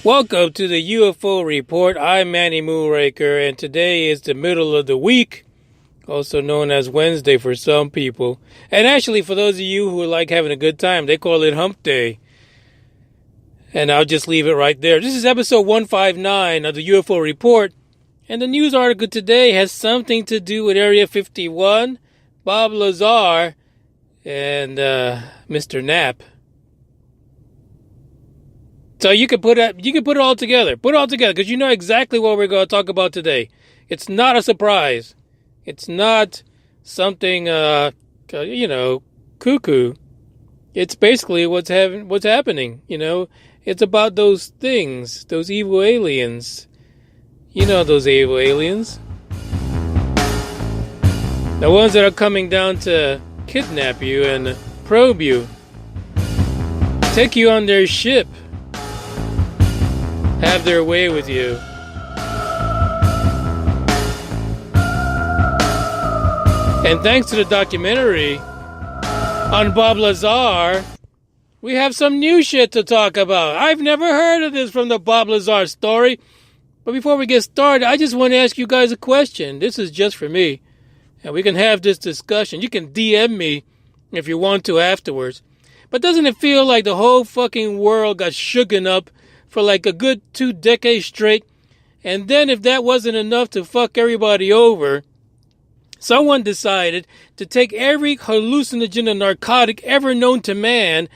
Welcome to the UFO Report. I'm Manny Moonraker, and today is the middle of the week, also known as Wednesday for some people. And actually, for those of you who like having a good time, they call it Hump Day. And I'll just leave it right there. This is episode 159 of the UFO Report, and the news article today has something to do with Area 51, Bob Lazar, and Mr. Knapp. So you can put it all together. Put it all together because you know exactly what we're going to talk about today. It's not a surprise. It's not something cuckoo. It's basically what's happening. It's about those things, those evil aliens. You know those evil aliens, the ones that are coming down to kidnap you and probe you, take you on their ship. Have their way with you. And thanks to the documentary on Bob Lazar, we have some new shit to talk about. I've never heard of this from the Bob Lazar story. But before we get started, I just want to ask you guys a question. This is just for me. And we can have this discussion. You can DM me if you want to afterwards. But doesn't it feel like the whole fucking world got shooken up for like a good 2 decades straight? And then if that wasn't enough to fuck everybody over, someone decided to take every hallucinogen and narcotic ever known to man,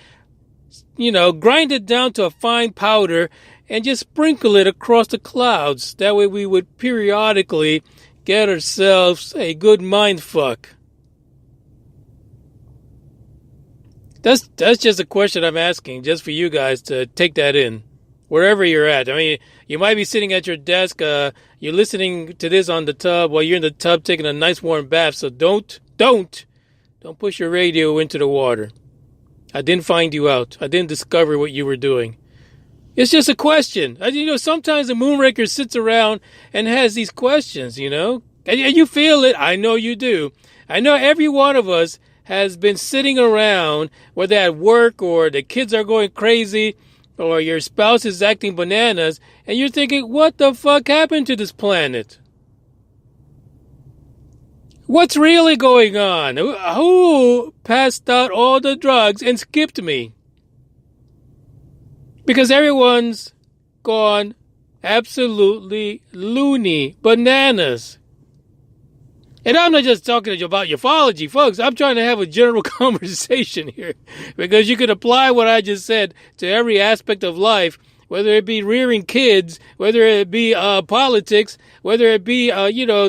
grind it down to a fine powder and just sprinkle it across the clouds. That way we would periodically get ourselves a good mind fuck. That's just a question I'm asking, just for you guys to take that in. Wherever you're at. I mean, you might be sitting at your desk, you're listening to this on the tub while you're in the tub taking a nice warm bath. So don't push your radio into the water. I didn't find you out. I didn't discover what you were doing. It's just a question. Sometimes the Moonraker sits around and has these questions, and you feel it. I know you do. I know every one of us has been sitting around, whether at work or the kids are going crazy, or your spouse is acting bananas, and you're thinking, what the fuck happened to this planet? What's really going on? Who passed out all the drugs and skipped me? Because everyone's gone absolutely loony, bananas. And I'm not just talking to you about ufology, folks. I'm trying to have a general conversation here. Because you could apply what I just said to every aspect of life, whether it be rearing kids, whether it be politics, whether it be,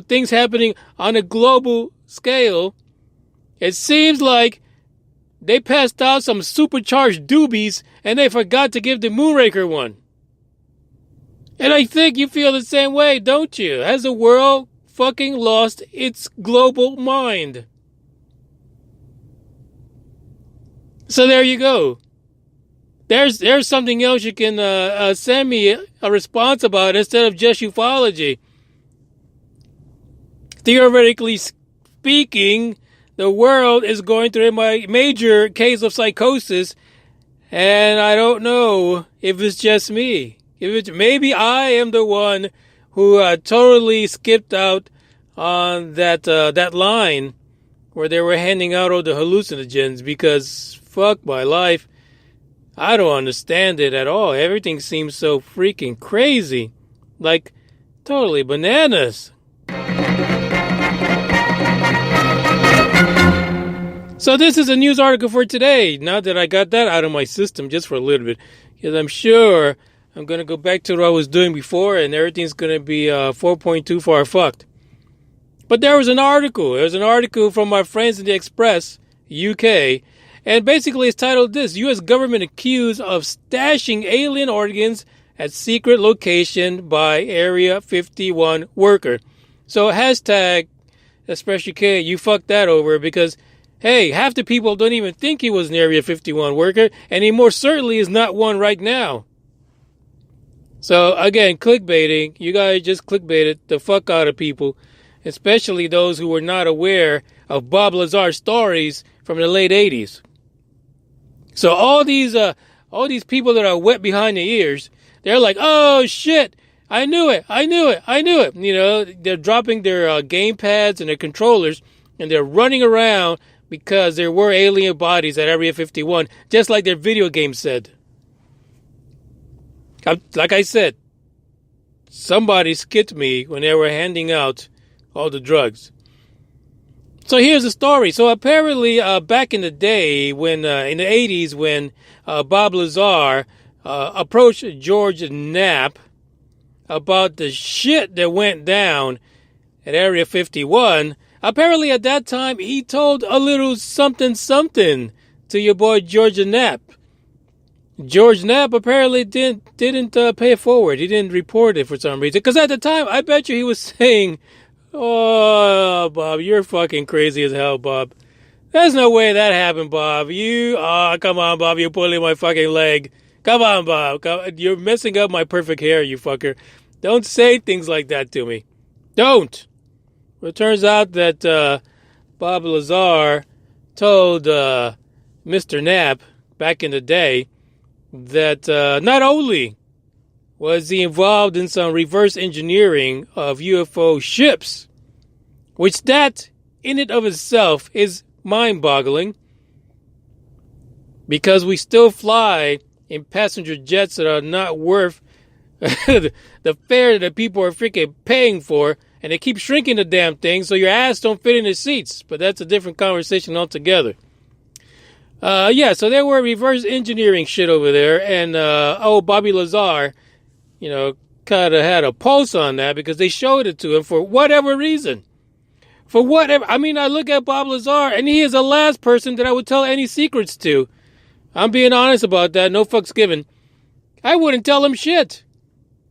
things happening on a global scale. It seems like they passed out some supercharged doobies and they forgot to give the Moonraker one. And I think you feel the same way, don't you? Has the world fucking lost its global mind? So there you go. There's something else you can send me a response about instead of just ufology. Theoretically speaking, the world is going through a major case of psychosis, and I don't know if it's just me. Maybe I am the one who totally skipped out on that line where they were handing out all the hallucinogens, because fuck my life, I don't understand it at all. Everything seems so freaking crazy, like totally bananas. So this is a news article for today. Now that I got that out of my system just for a little bit, because I'm sure I'm going to go back to what I was doing before, and everything's going to be 4.2 far fucked. But there was an article. There was an article from my friends in the Express, UK, and basically it's titled this: U.S. government accused of stashing alien organs at secret location by Area 51 worker. So hashtag, especially K, you fucked that over, because, hey, half the people don't even think he was an Area 51 worker, and he most certainly is not one right now. So, again, clickbaiting. You guys just clickbaited the fuck out of people, especially those who were not aware of Bob Lazar stories from the late 80s. So all these people that are wet behind the ears, they're like, oh shit, I knew it. You know, they're dropping their game pads and their controllers, and they're running around because there were alien bodies at Area 51, just like their video game said. Like I said, somebody skipped me when they were handing out all the drugs. So here's the story. So apparently, back in the day, when in the 80s, when Bob Lazar approached George Knapp about the shit that went down at Area 51, apparently at that time he told a little something to your boy George Knapp. George Knapp apparently didn't pay it forward. He didn't report it for some reason. Because at the time, I bet you he was saying, oh, Bob, you're fucking crazy as hell, Bob. There's no way that happened, Bob. Come on, Bob, you're pulling my fucking leg. Come on, Bob. You're messing up my perfect hair, you fucker. Don't say things like that to me. Don't. Well, it turns out that Bob Lazar told Mr. Knapp back in the day that not only was he involved in some reverse engineering of UFO ships, which that in and of itself is mind-boggling, because we still fly in passenger jets that are not worth the fare that people are freaking paying for, and they keep shrinking the damn thing so your ass don't fit in the seats. But that's a different conversation altogether. So there were reverse engineering shit over there, and Bobby Lazar, you know, kind of had a pulse on that because they showed it to him for whatever reason. For whatever, I mean, I look at Bob Lazar, and he is the last person that I would tell any secrets to. I'm being honest about that, no fucks given. I wouldn't tell him shit.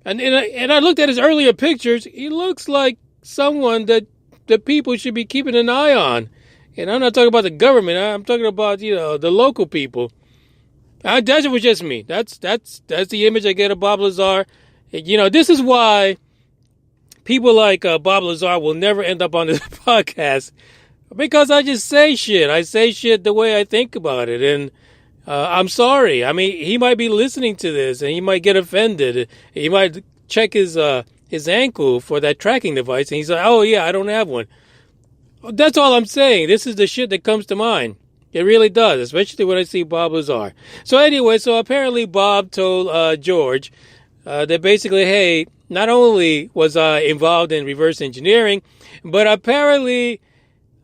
And I looked at his earlier pictures. He looks like someone that the people should be keeping an eye on. And I'm not talking about the government. I'm talking about, you know, the local people. That was just me. That's the image I get of Bob Lazar. You know, this is why people like Bob Lazar will never end up on this podcast, because I just say shit. I say shit the way I think about it, and I'm sorry. I mean, he might be listening to this, and he might get offended. He might check his ankle for that tracking device, and he's like, "Oh yeah, I don't have one." That's all I'm saying. This is the shit that comes to mind. It really does, especially when I see Bob Lazar. So anyway, apparently Bob told George that basically, hey, not only was I involved in reverse engineering, but apparently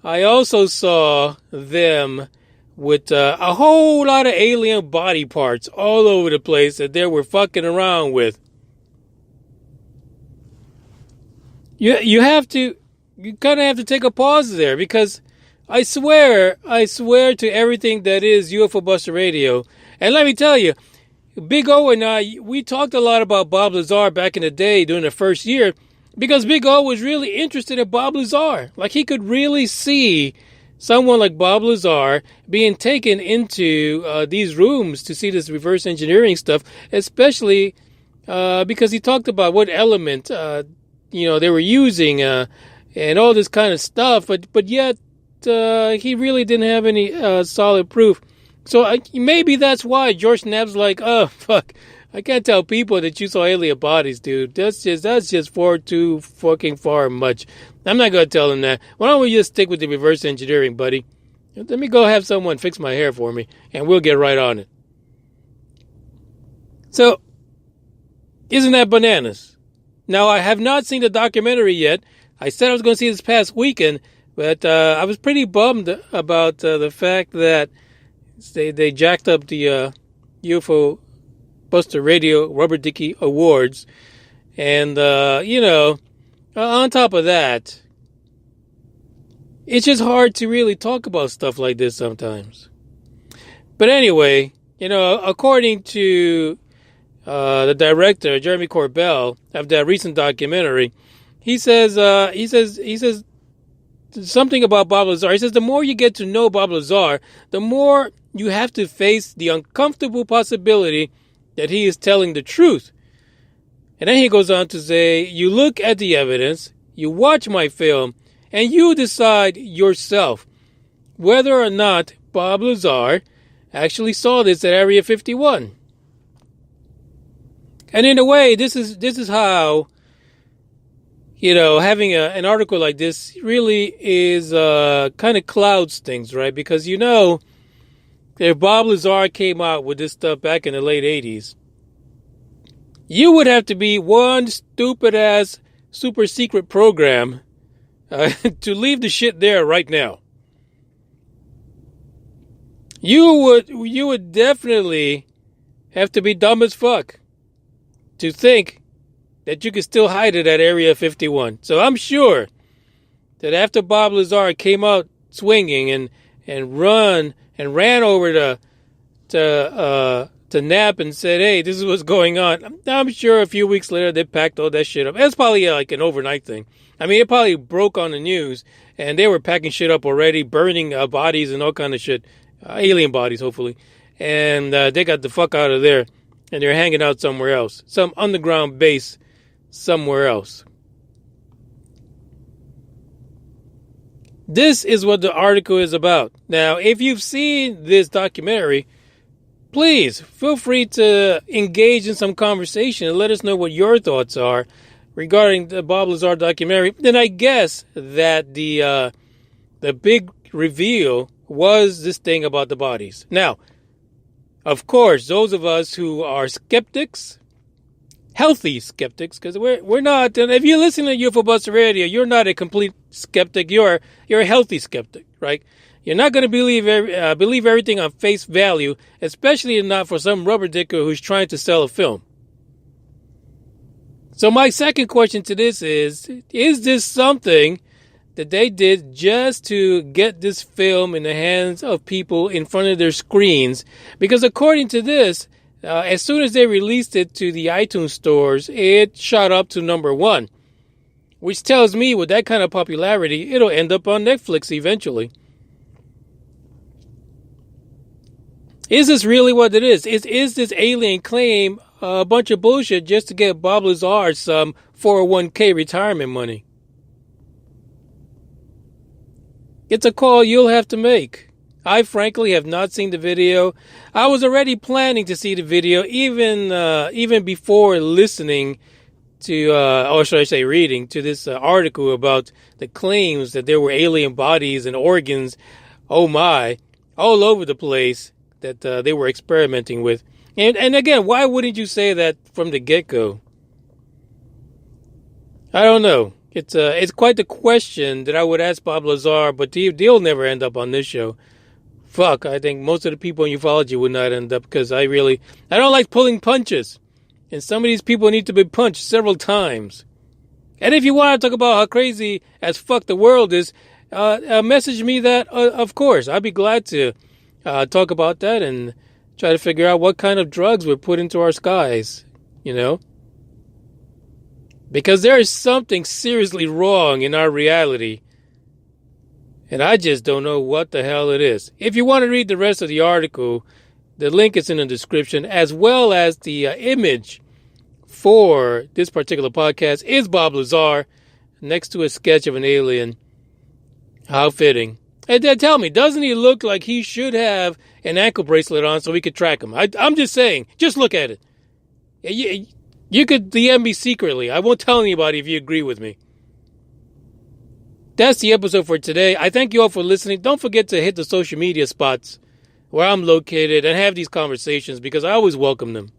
I also saw them with a whole lot of alien body parts all over the place that they were fucking around with. You kind of have to take a pause there, because I swear to everything that is UFO Buster Radio. And let me tell you, Big O and I, we talked a lot about Bob Lazar back in the day during the first year, because Big O was really interested in Bob Lazar. Like, he could really see someone like Bob Lazar being taken into these rooms to see this reverse engineering stuff, especially because he talked about what element they were using and all this kind of stuff, but yet he really didn't have any solid proof. So maybe that's why George Knapp's like, oh fuck, I can't tell people that you saw alien bodies, dude. That's just far too fucking far much. I'm not gonna tell him that. Why don't we just stick with the reverse engineering, buddy? Let me go have someone fix my hair for me, and we'll get right on it. So, isn't that bananas? Now, I have not seen the documentary yet. I said I was going to see it this past weekend, but I was pretty bummed about the fact that they jacked up the UFO Buster Radio Rubber Dicky Awards. And, on top of that, it's just hard to really talk about stuff like this sometimes. But anyway, according to the director, Jeremy Corbell, of that recent documentary, he says something about Bob Lazar. He says the more you get to know Bob Lazar, the more you have to face the uncomfortable possibility that he is telling the truth. And then he goes on to say, you look at the evidence, you watch my film, and you decide yourself whether or not Bob Lazar actually saw this at Area 51. And in a way, this is how, having an article like this really is kind of clouds things, right? Because if Bob Lazar came out with this stuff back in the late 80s, you would have to be one stupid ass super secret program to leave the shit there right now. You would definitely have to be dumb as fuck to think that you could still hide it at Area 51. So I'm sure that after Bob Lazar came out swinging and ran over to Knapp and said, "Hey, this is what's going on," I'm sure a few weeks later they packed all that shit up. It's probably like an overnight thing. I mean, it probably broke on the news, and they were packing shit up already, burning bodies and all kind of shit, alien bodies, hopefully. And they got the fuck out of there, and they're hanging out somewhere else, some underground base somewhere else. This is what the article is about. Now, if you've seen this documentary, please feel free to engage in some conversation and let us know what your thoughts are regarding the Bob Lazar documentary. Then I guess that the big reveal was this thing about the bodies. Now, of course, those of us who are skeptics, healthy skeptics, because we're not. And if you listen to UFO Buster Radio, you're not a complete skeptic. You're a healthy skeptic, right? You're not going to believe everything on face value, especially not for some rubber dicker who's trying to sell a film. So my second question to this is this something that they did just to get this film in the hands of people in front of their screens? Because according to this, as soon as they released it to the iTunes stores, it shot up to number 1, which tells me with that kind of popularity, it'll end up on Netflix eventually. Is this really what it is? Is this alien claim a bunch of bullshit just to get Bob Lazar some 401k retirement money? It's a call you'll have to make. I frankly have not seen the video. I was already planning to see the video even before listening to, or should I say reading, to this article about the claims that there were alien bodies and organs, oh my, all over the place that they were experimenting with. And again, why wouldn't you say that from the get-go? I don't know. It's quite the question that I would ask Bob Lazar, but they'll never end up on this show. Fuck, I think most of the people in ufology would not end up, because I don't like pulling punches. And some of these people need to be punched several times. And if you want to talk about how crazy as fuck the world is, message me that, of course. I'd be glad to talk about that and try to figure out what kind of drugs were put into our skies, Because there is something seriously wrong in our reality. And I just don't know what the hell it is. If you want to read the rest of the article, the link is in the description, as well as the image for this particular podcast is Bob Lazar next to a sketch of an alien. How fitting. And then tell me, doesn't he look like he should have an ankle bracelet on so we could track him? I'm just saying, just look at it. You could DM me secretly. I won't tell anybody if you agree with me. That's the episode for today. I thank you all for listening. Don't forget to hit the social media spots where I'm located and have these conversations, because I always welcome them.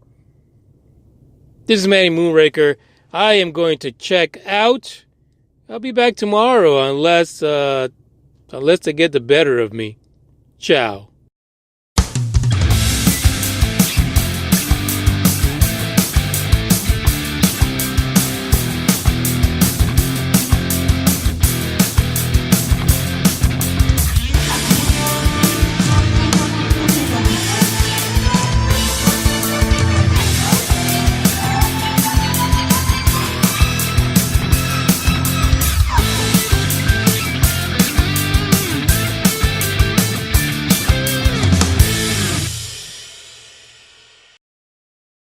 This is Manny Moonraker. I am going to check out. I'll be back tomorrow unless they get the better of me. Ciao.